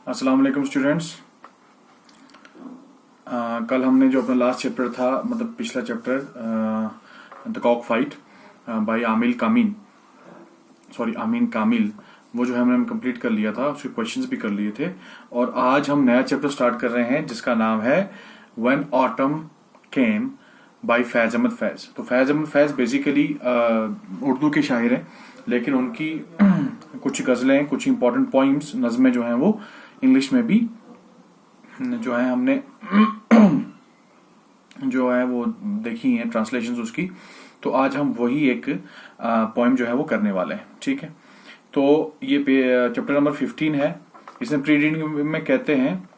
अस्सलाम वालेकुम स्टूडेंट्स। कल हमने जो अपना लास्ट चैप्टर था, मतलब पिछला chapter the cock fight by Amin Kamil, वो जो है हमने कंप्लीट कर लिया था, उसके क्वेश्चंस भी कर लिए थे। और आज हम नया चैप्टर स्टार्ट कर रहे हैं जिसका नाम है when autumn came by Faiz Ahmad Faiz. तो फैज अहमद फैज बेसिकली उर्दू के शायर हैं, लेकिन उनकी कुछ गजलें, कुछ इंपॉर्टेंट पोइम्स, नज़में जो हैं वो इंग्लिश में भी जो है हमने जो है वो देखी हैं ट्रांसलेशंस उसकी। तो आज हम वही एक पोइम जो है वो करने वाले हैं, ठीक है। तो ये चैप्टर नंबर 15 है। इसमें प्री रीडिंग में कहते हैं,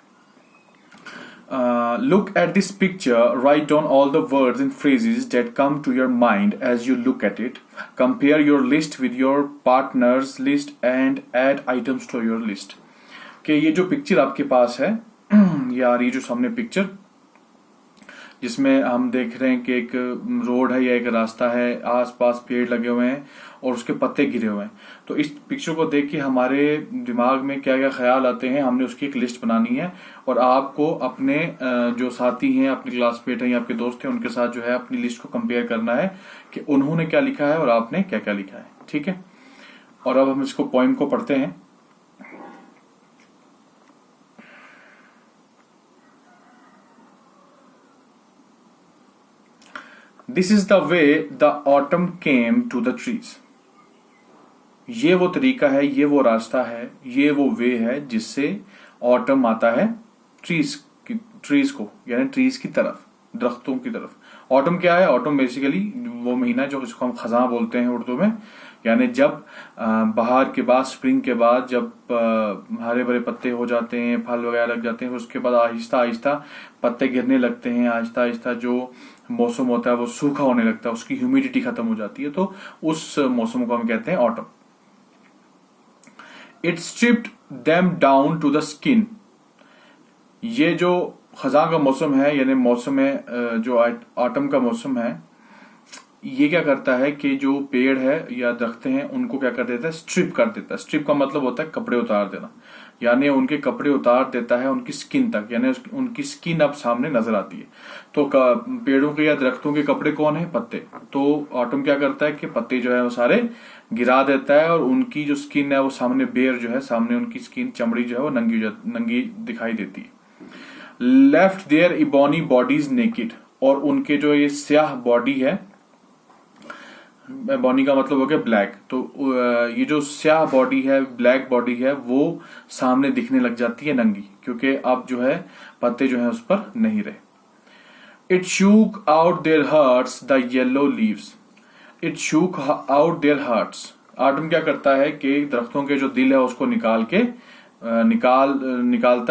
look at this picture, write down all the words and phrases that come to your mind as you look at it. Compare your list with your partner's list and add items to your list. कि ये जो picture आपके पास है ये आ रही है जो सामने पिक्चर, जिसमें हम देख रहे हैं कि एक रोड है या एक रास्ता है, आसपास पेड़ लगे हुए हैं और उसके पत्ते गिरे हुए हैं। तो इस पिक्चर को देख के हमारे दिमाग में क्या क्या ख्याल आते हैं, हमने उसकी एक लिस्ट बनानी है। और आपको अपने जो साथी हैं, अपने क्लासमेट हैं या आपके दोस्त हैं, उनके साथ जो है अपनी लिस्ट को कंपेयर करना है कि उन्होंने क्या लिखा है और आपने क्या क्या लिखा है, ठीक है। और अब हम इसको पोइम को पढ़ते हैं। This is the way the autumn came to the trees. ये वो तरीका है, ये वो रास्ता है, ये वो वे है जिससे ऑटम आता है ट्रीज को, यानी ट्रीज की तरफ, दरख्तों की तरफ। ऑटम क्या है? ऑटम बेसिकली वो महीना जो इसको हम खजा बोलते हैं उर्दू में, यानी जब बहार के बाद, स्प्रिंग के बाद जब हरे भरे पत्ते हो जाते हैं, फल वगैरह लग जाते हैं, उसके बाद आहिस्ता आहिस्ता पत्ते गिरने लगते हैं, आहिस्ता आहिस्ता जो मौसम होता है वो सूखा होने लगता है, उसकी ह्यूमिडिटी खत्म हो जाती है, तो उस मौसम को हम कहते हैं autumn. It stripped them down to the skin. ये जो खजा का मौसम है, यानी मौसम है जो ऑटम का मौसम है, ये क्या करता है कि जो पेड़ है या दरख्तें हैं उनको क्या कर देता है? स्ट्रिप कर देता है। स्ट्रिप का मतलब होता है कपड़े उतार देना, यानी उनके कपड़े उतार देता है उनकी स्किन तक, यानी उनकी स्किन अब सामने नजर आती है। तो पेड़ों के या दरख्तों के कपड़े कौन है? पत्ते। तो ऑटम क्या करता है कि पत्ते जो है वो सारे गिरा देता है और उनकी जो स्किन है वो सामने, बेयर जो है सामने, उनकी स्किन, चमड़ी जो है वो नंगी दिखाई देती है। Left there ebony bodies naked. और उनके जो ये स्याह बॉडी है, बॉडी का मतलब हो गया ब्लैक, तो ये जो स्याह बॉडी है, ब्लैक बॉडी है, वो सामने दिखने लग जाती है नंगी, क्योंकि अब जो है पत्ते जो है उस पर नहीं रहे। It shook out there hearts the yellow leaves. It shook out there hearts. Autumn क्या करता है कि दरख्तों के जो दिल है उसको निकालता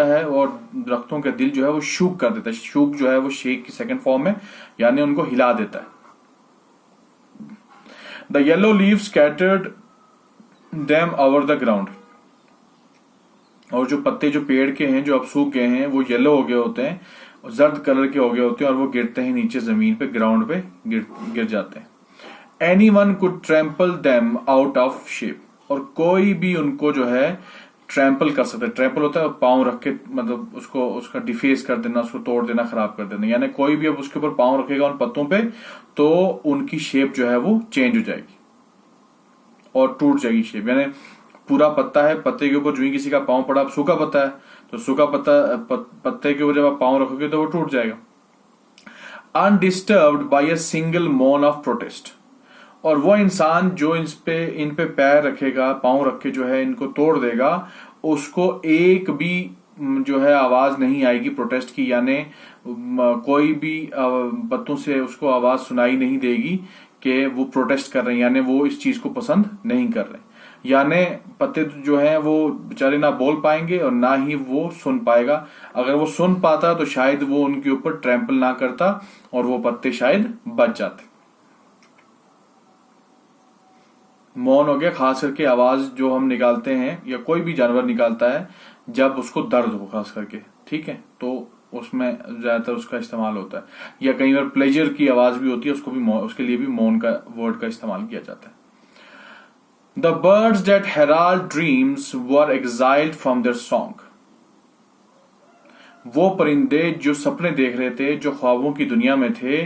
है और दरख्तों का दिल जो है वो शूक कर देता है। शूक जो है वो शेक की सेकंड फॉर्म है, यानी उनको हिला देता है। The yellow leaves scattered them over the ground. और जो पत्ते जो पेड़ के हैं जो अब सूख गए हैं वो येलो हो गए होते हैं, जर्द कलर के हो गए होते हैं, और वो गिरते हैं नीचे जमीन पे, ग्राउंड पे गिर जाते हैं। Anyone could trample them out of shape. और कोई भी उनको जो है ट्रैम्पल कर सकता है। ट्रैम्पल होता है पांव रख के, मतलब उसका डिफेस कर देना, उसको तोड़ देना, खराब कर देना, यानी कोई भी अब उसके ऊपर पांव रखेगा उन पत्तों पे तो उनकी शेप जो है वो चेंज हो जाएगी और टूट जाएगी शेप। यानी पूरा पत्ता है, पत्ते के ऊपर जो ही किसी का पांव पड़ा, अब सूखा पत्ता है तो सूखा पत्ते के ऊपर जब आप पांव रखोगे तो वो टूट जाएगा। अनडिस्टर्ब्ड बाय अ सिंगल मोन ऑफ प्रोटेस्ट। और वो इंसान जो इन पे पैर रखेगा, पांव रख के जो है इनको तोड़ देगा, उसको एक भी जो है आवाज नहीं आएगी प्रोटेस्ट की, यानी कोई भी पत्तों से उसको आवाज सुनाई नहीं देगी कि वो प्रोटेस्ट कर रहे हैं, यानी वो इस चीज को पसंद नहीं कर रहे। यानी पत्ते जो हैं वो बेचारे ना बोल पाएंगे और ना ही वो सुन पाएगा। अगर वो सुन पाता तो शायद वो उनके ऊपर ट्रैम्पल ना करता और वो पत्ते शायद बच जाते। मौन हो गया खास करके आवाज जो हम निकालते हैं या कोई भी जानवर निकालता है जब उसको दर्द हो, खास करके, ठीक है, तो उसमें ज्यादातर उसका इस्तेमाल होता है। या कई बार प्लेजर की आवाज भी होती है, उसके लिए भी मौन का वर्ड का इस्तेमाल किया जाता है। The birds that Herald dreams were exiled from there song. वो परिंदे जो सपने देख रहे थे, जो ख्वाबों की दुनिया में थे,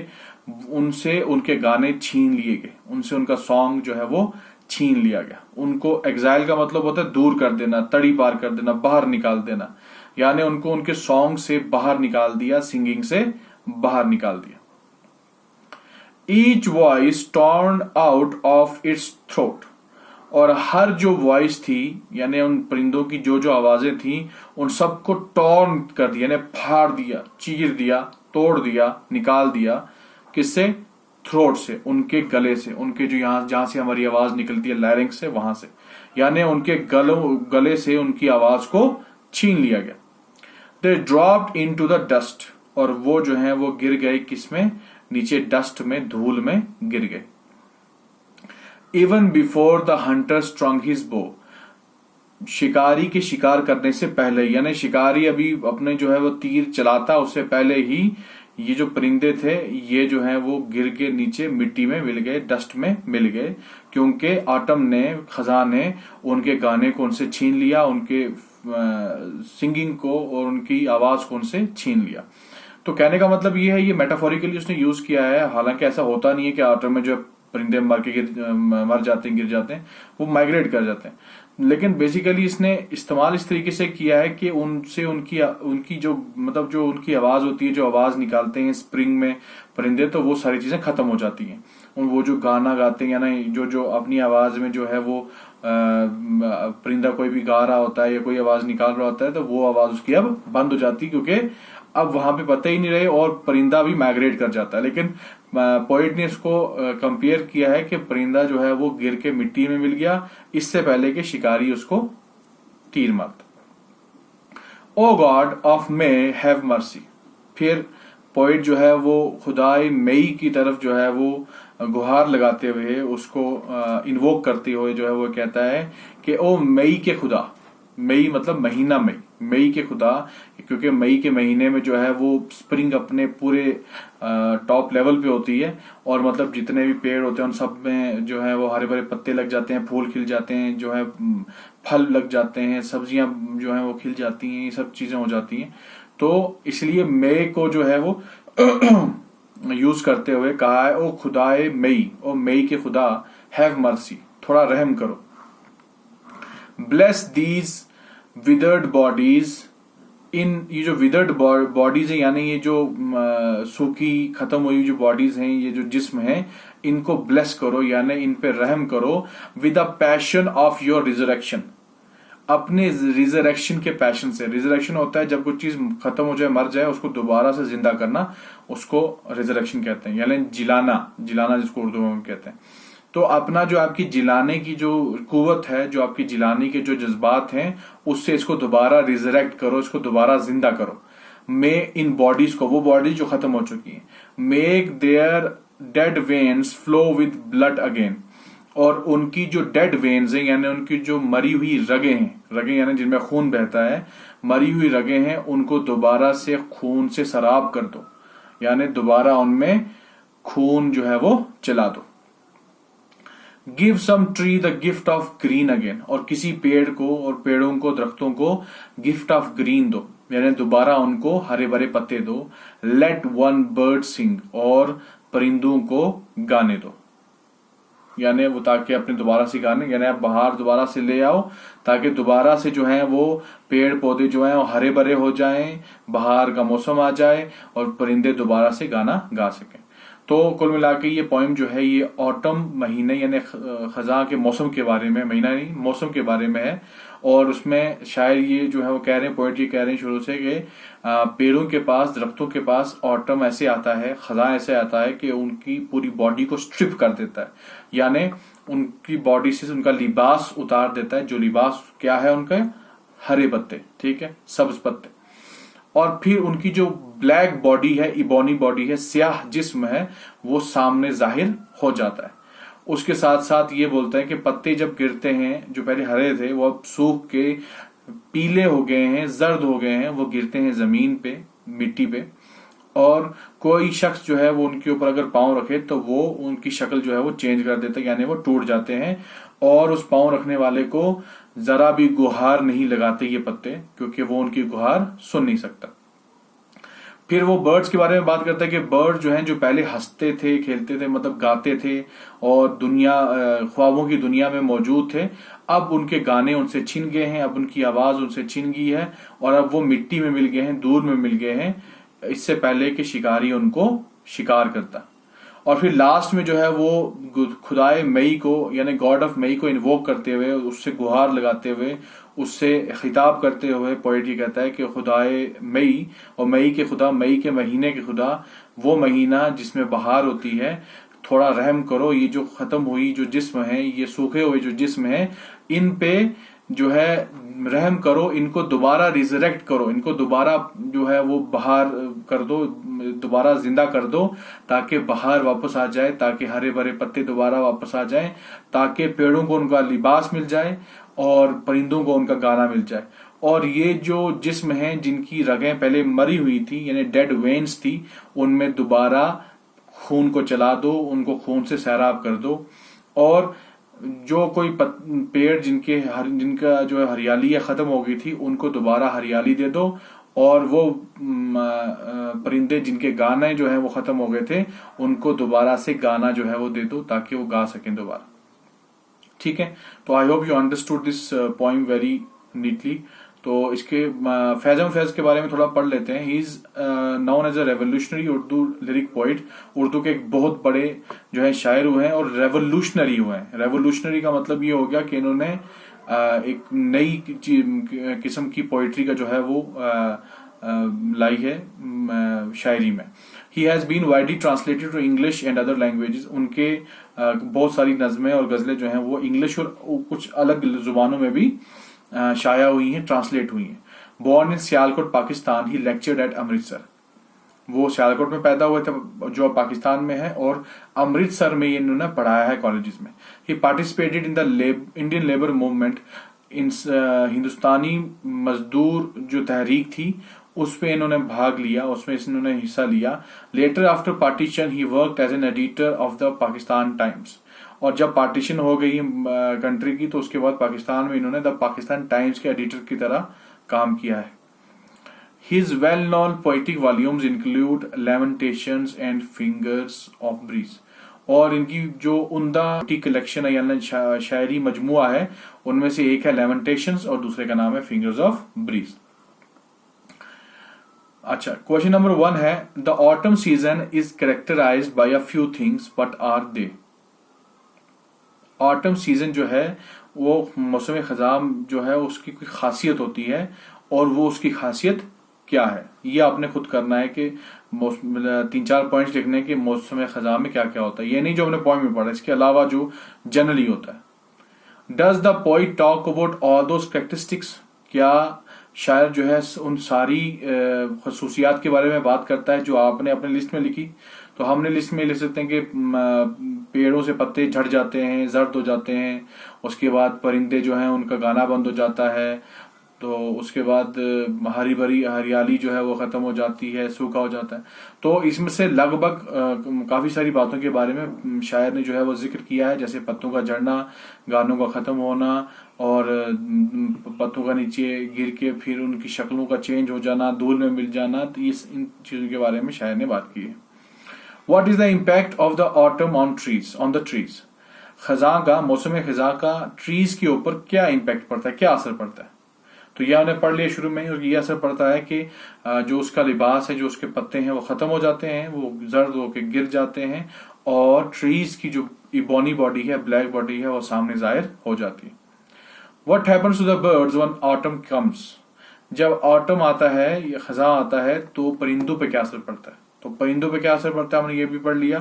उनसे उनके गाने छीन लिए गए, उनसे उनका सॉन्ग जो है वो छीन लिया गया। उनको एग्जाइल का मतलब होता है दूर कर देना, तड़ी पार कर देना, बाहर निकाल देना, यानी उनको उनके सॉन्ग से बाहर निकाल दिया, सिंगिंग से बाहर निकाल दिया। Each voice torn out of its throat, और हर जो वॉइस थी यानी उन परिंदों की जो जो आवाजें थी, उन सबको टॉर्न कर दिया, यानी फाड़ दिया, चीर दिया, तोड़ दिया, निकाल दिया। किससे? थ्रोट से, उनके गले से, उनके जो यहाँ जहां से हमारी आवाज निकलती है लैरिंक्स से, वहां से, यानी उनके गले से उनकी आवाज को छीन लिया गया। दे ड्रॉप्ड इनटू द डस्ट, और वो जो है वो गिर गए किसमें? नीचे डस्ट में, धूल में गिर गए। Even before the Hunter स्ट्रंग his बो, शिकारी के शिकार करने से पहले, यानी शिकारी अभी अपने जो है वो तीर चलाता उससे पहले ही ये जो परिंदे थे ये जो है वो गिर के नीचे मिट्टी में मिल गए, डस्ट में मिल गए, क्योंकि ऑटम ने, खजा ने उनके गाने को उनसे छीन लिया, उनके सिंगिंग को और उनकी आवाज को उनसे छीन लिया। तो कहने का मतलब ये है, ये मेटाफोरिकली उसने यूज किया है। हालांकि ऐसा होता नहीं है कि ऑटम में जो परिंदे मर जाते हैं, गिर जाते हैं, वो माइग्रेट कर जाते हैं, लेकिन बेसिकली इसने इस्तेमाल इस तरीके से किया है कि उनसे उनकी जो मतलब जो उनकी आवाज होती है, जो आवाज निकालते हैं स्प्रिंग में परिंदे, तो वो सारी चीजें खत्म हो जाती हैं। वो जो गाना गाते हैं, यानी जो अपनी आवाज में जो है वो परिंदा कोई भी गा रहा होता है या कोई आवाज निकाल रहा होता है, तो वो आवाज उसकी अब बंद हो जाती है, क्योंकि अब वहां पे पता ही नहीं रहे और परिंदा भी माइग्रेट कर जाता है। लेकिन पोइट ने इसको कंपेयर किया है कि परिंदा जो है वो गिर के मिट्टी में मिल गया इससे पहले कि शिकारी उसको तीर मारता। O God of may have mercy, फिर पोइट जो है वो खुदाई मई की तरफ जो है वो गुहार लगाते हुए, उसको इन्वोक करते हुए जो है वो कहता है कि ओ मई के खुदा, मई मतलब महीना मई, मई के खुदा, क्योंकि मई के महीने में जो है वो स्प्रिंग अपने पूरे टॉप लेवल पे होती है, और मतलब जितने भी पेड़ होते हैं उन सब में जो है वो हरे भरे पत्ते लग जाते हैं, फूल खिल जाते हैं, जो है फल लग जाते हैं, सब्जियां जो है वो खिल जाती हैं, ये सब चीजें हो जाती हैं। तो इसलिए मई को जो है वो यूज करते हुए कहा है, ओ खुदाए मई, ओ मई के खुदा, हैव मर्सी, थोड़ा रहम करो। ब्लेस दीज विदर्ड बॉडीज, इन ये जो विदर्ड बॉडीज है, यानी ये जो सूखी खत्म हुई जो बॉडीज हैं, ये जो जिस्म है, इनको ब्लेस करो, यानी इन पे रहम करो। With the passion of your resurrection, अपने रिजरेक्शन के पैशन से। रिजरेक्शन होता है जब कुछ चीज खत्म हो जाए, मर जाए, उसको दोबारा से जिंदा करना, उसको रिजरेक्शन कहते हैं, यानी जिलाना, जिलाना जिसको उर्दू में कहते हैं। तो अपना जो आपकी जिलाने की जो कुव्वत है, जो आपकी जिलाने के जो जज्बात हैं, उससे इसको दोबारा रिजरेक्ट करो, इसको दोबारा जिंदा करो। मे इन बॉडीज को, वो बॉडी जो खत्म हो चुकी है, make their dead veins flow with blood again, और उनकी जो डेड वेन्स हैं, यानी उनकी जो मरी हुई रगें हैं, रगें यानी जिनमें खून बहता है, मरी हुई रगें हैं, उनको दोबारा से खून से सराब कर दो, यानी दोबारा उनमें खून जो है वो चला दो। Give some tree the gift of green again, और किसी पेड़ को और पेड़ों को, दरख्तों को गिफ्ट ऑफ ग्रीन दो, यानी दोबारा उनको हरे भरे पत्ते दो। लेट वन बर्ड सिंग, और परिंदों को गाने दो, यानी वो ताकि अपने दोबारा से गाने, यानी आप बाहर दोबारा से ले आओ, ताकि दोबारा से जो है वो पेड़ पौधे जो हैं वो हरे भरे हो जाएं, बाहर का मौसम आ जाए और परिंदे दोबारा से गाना गा सकें। तो कुल मिला के ये पोइम जो है ये ऑटम महीने यानी खजा के मौसम के बारे में, महीना नहीं मौसम के बारे में है। और उसमें शायर ये जो है वो कह रहे हैं, पोएट जी कह रहे हैं शुरू से कि पेड़ों के पास, दरख्तों के पास ऑटम ऐसे आता है, खजा ऐसे आता है कि उनकी पूरी बॉडी को स्ट्रिप कर देता है, यानी उनकी बॉडी से उनका लिबास उतार देता है। जो लिबास क्या है उनका? हरे पत्ते, ठीक है, सब्ज पत्ते। और फिर उनकी जो ब्लैक बॉडी है, इबोनी बॉडी है, स्याह जिस्म है, वो सामने जाहिर हो जाता है। उसके साथ साथ ये बोलते हैं कि पत्ते जब गिरते हैं, जो पहले हरे थे वो अब सूख के पीले हो गए हैं, जर्द हो गए हैं, वो गिरते हैं जमीन पे, मिट्टी पे। और कोई शख्स जो है वो उनके ऊपर अगर पांव रखे तो वो उनकी शक्ल जो है वो चेंज कर देता है, यानी वो टूट जाते हैं। और उस पांव रखने वाले को जरा भी गुहार नहीं लगाते ये पत्ते, क्योंकि वो उनकी गुहार सुन नहीं सकता। फिर वो बर्ड्स के बारे में बात करता है कि बर्ड जो हैं जो पहले हंसते थे, खेलते थे, मतलब गाते थे और दुनिया ख्वाबों की दुनिया में मौजूद थे, अब उनके गाने उनसे छिन गए हैं, अब उनकी आवाज उनसे छिन गई है और अब वो मिट्टी में मिल गए हैं, दूर में मिल गए हैं, इससे पहले कि शिकारी उनको शिकार करता। और फिर लास्ट में जो है वो खुदाए मई को यानी गॉड ऑफ मई को इन्वोक करते हुए, उससे गुहार लगाते हुए, उससे खिताब करते हुए पोएट ये कहता है कि खुदाए मई और मई के खुदा, मई के महीने के खुदा, वो महीना जिसमें बहार होती है, थोड़ा रहम करो, ये जो खत्म हुई जो जिस्म है, ये सूखे हुए जो जिस्म है, इन पे जो है रहम करो, इनको दोबारा रिजरेक्ट करो, इनको दोबारा जो है वो बहार कर दो, दोबारा जिंदा कर दो, ताकि बहार वापस आ जाए, ताकि हरे भरे पत्ते दोबारा वापस आ जाएं, ताकि पेड़ों को उनका लिबास मिल जाए और परिंदों को उनका गाना मिल जाए। और ये जो जिस्म हैं जिनकी रगें पहले मरी हुई थी यानी डेड वेन्स थी, उनमें दोबारा खून को चला दो, उनको खून से सैराब कर दो। और जो कोई पेड़ जिनका जो है हरियाली खत्म हो गई थी, उनको दोबारा हरियाली दे दो। और वो परिंदे जिनके गाने जो है वो खत्म हो गए थे, उनको दोबारा से गाना जो है वो दे दो, ताकि वो गा सकें दोबारा। ठीक है, तो I hope you understood this point very neatly. तो इसके फैज़म फैज के बारे में थोड़ा पढ़ लेते हैं। He is known as a revolutionary Urdu lyric poet. Urdu के एक बहुत बड़े जो है शायर हुए हैं और रेवोल्यूशनरी हुए हैं। रेवोल्यूशनरी का मतलब ये हो गया कि इन्होंने एक नई किस्म की पोइट्री का जो है वो लाई है शायरी में। He has been widely translated to English and other languages. उनके बहुत सारी नज़में और गजलें जो हैं वो इंग्लिश और कुछ अलग जुबानों में भी शाया हुई हैं, ट्रांसलेट हुई हैं। Born in Sialkot Pakistan, he lectured at Amritsar. वो सियालकोट में पैदा हुए थे जो पाकिस्तान में है, और अमृतसर में इन्होंने पढ़ाया है कॉलेजेस में। He participated in the Indian labour movement. Hindustani मजदूर जो तहरीक थी उस पे इन्होंने भाग लिया, उसमें इन्होंने हिस्सा लिया। Later after partition he worked as an editor of the Pakistan Times. और जब पार्टीशन हो गई कंट्री की, तो उसके बाद पाकिस्तान में इन्होंने द पाकिस्तान टाइम्स के एडिटर की तरह काम किया है। His well known poetic volumes include lamentations and fingers of breeze. और इनकी जो उम्दा कलेक्शन है यानी शायरी मजमुआ है, उनमें से एक है लेमेंटेशंस और दूसरे का नाम है फिंगर्स ऑफ ब्रीज। अच्छा, क्वेश्चन नंबर 1 है the autumn season is characterized by a few things, what are they. Autumn season जो है वो मौसम खजाम जो है उसकी कोई खासियत होती है, और वो उसकी खासियत क्या है ये आपने खुद करना है कि 3-4 पॉइंट्स लिखने के मौसम खजाम में क्या क्या होता है। ये नहीं जो हमने पॉइंट में पढ़ा, इसके अलावा जो जनरली होता है। Does the poet talk about all those characteristics. क्या शायर जो है उन सारी खसूसियात के बारे में बात करता है जो आपने अपने लिस्ट में लिखी। तो हमने लिस्ट में लिख सकते हैं कि पेड़ों से पत्ते झड़ जाते हैं, जर्द हो जाते हैं, उसके बाद परिंदे जो हैं उनका गाना बंद हो जाता है, तो उसके बाद हरी भरी हरियाली जो है वो खत्म हो जाती है, सूखा हो जाता है। तो इसमें से लगभग काफी सारी बातों के बारे में शायर ने जो है वो जिक्र किया है, जैसे पत्तों का झड़ना, गानों का खत्म होना, और पत्तों का नीचे गिर के फिर उनकी शक्लों का चेंज हो जाना, धूल में मिल जाना। तो इन चीजों के बारे में शायर ने बात की है। What is the impact of the autumn on trees, on the trees? खजा का, मौसम खजा का ट्रीज के ऊपर क्या इम्पैक्ट पड़ता है, क्या असर पड़ता है। तो यह हमने पढ़ लिया शुरू में ही, और ये असर पड़ता है कि जो उसका लिबास है, जो उसके पत्ते हैं वो खत्म हो जाते हैं, वो जर्द होकर गिर जाते हैं, और ट्रीज की जो इबोनी बॉडी है, ब्लैक बॉडी है, वो सामने जाहिर हो जाती है। What happens to the birds when autumn comes? जब ऑटम आता है, खजा आता है, तो परिंदों पे क्या असर पड़ता है। तो परिंदों पे क्या असर पड़ता है हमने ये भी पढ़ लिया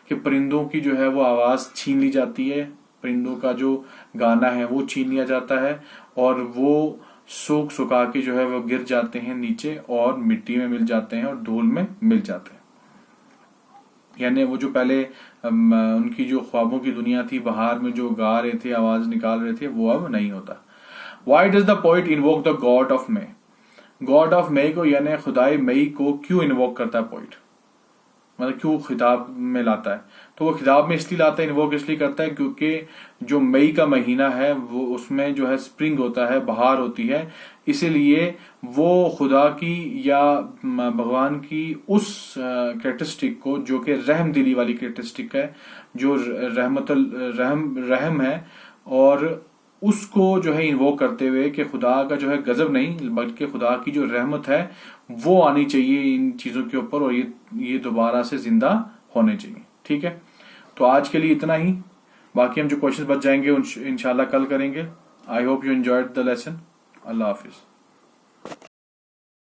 कि परिंदों की जो है वो आवाज छीन ली जाती है, परिंदों का जो गाना है वो छीन लिया जाता है, और वो सूख सुखा के जो है वो गिर जाते हैं नीचे, और मिट्टी में मिल जाते हैं, और धूल में मिल जाते हैं। यानी वो जो पहले उनकी जो ख्वाबों की दुनिया थी, बहार में जो गा रहे थे, आवाज निकाल रहे थे, वो अब नहीं होता। Why does the poet invoke the god of May? God of May को यानी खुदाई मई को क्यों इन्वोक करता है पोइट। मतलब क्यों खिताब में लाता है? तो वो खिताब में इसलिए लाता है, इन्वोक इसलिए करता है क्योंकि जो मई का महीना है वो उसमें जो है स्प्रिंग होता है, बहार होती है, इसीलिए वो खुदा की या भगवान की उस कैरेक्टरिस्टिक को जो कि रहम दिली वाली कैरेक्टरिस्टिक है, जो रहम है, और उसको जो है इन्वोक करते हुए कि खुदा का जो है गजब नहीं बल्कि खुदा की जो रहमत है वो आनी चाहिए इन चीजों के ऊपर, और ये दोबारा से जिंदा होने चाहिए। ठीक है, तो आज के लिए इतना ही। बाकी हम जो क्वेश्चंस बच जाएंगे इंशाल्लाह कल करेंगे। I hope you enjoyed the lesson. Allah Hafiz.